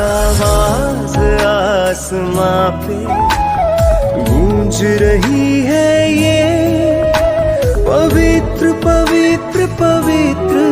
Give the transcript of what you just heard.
आवाज आसमां पे गूंज रही है ये पवित्र पवित्र पवित्र